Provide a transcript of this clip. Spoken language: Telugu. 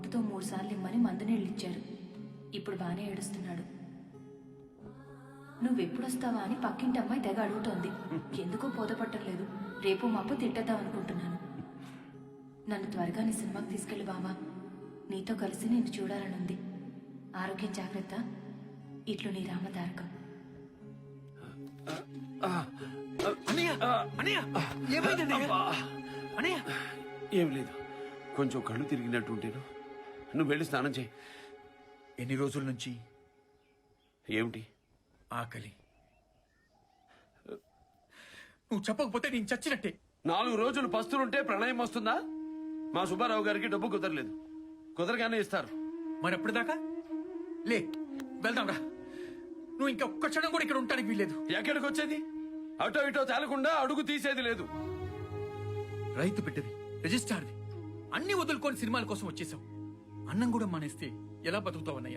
నోటుతో 3 సార్లు ఇమ్మని మందునీళ్ళు ఇచ్చారు. ఇప్పుడు బానే ఏడుస్తున్నాడు. నువ్వెప్పుడొస్తావా అని పక్కింటి అమ్మాయి తెగ అడుగుతోంది. ఎందుకో బోధపట్టం లేదు. రేపు మాపు తిట్టేద్దాం అనుకుంటున్నాను. నన్ను త్వరగా నీ సినిమాకి తీసుకెళ్ళి బావా. నీతో కలిసి నిన్ను చూడాలనుంది. ఆరోగ్యం జాగ్రత్త. ఇట్లు నీ రామతారకం. ఏం లేదు, కొంచెం కళ్ళు తిరిగినట్టు ఉంటేను. నువ్వు వెళ్ళి స్నానం చేయి. ఎన్ని రోజుల నుంచి? ఏమిటి? ఆకలి. నువ్వు చెప్పకపోతే నేను చచ్చినట్టే. 4 రోజులు పస్తులుంటే ప్రళయం వస్తుందా? మా సుబ్బారావు గారికి డబ్బు కుదరలేదు. కుదరగానే ఇస్తారు. మరి ఎప్పటిదాకా? లే, వెళ్దాం రా. నువ్వు ఇంకా ఒక్క క్షణం కూడా ఇక్కడ ఉండడానికి వీల్లేదు. ఎక్కడికి వచ్చేది? అటో ఇటో తేలకుండా అడుగు తీసేది లేదు. రైతు బిడ్డవి, రిజిస్టార్వి, అన్ని వదులుకొని సినిమాల కోసం వచ్చేసావు. అన్నం కూడా మానేస్తే ఎలా బతుకుతావన్నయ్య?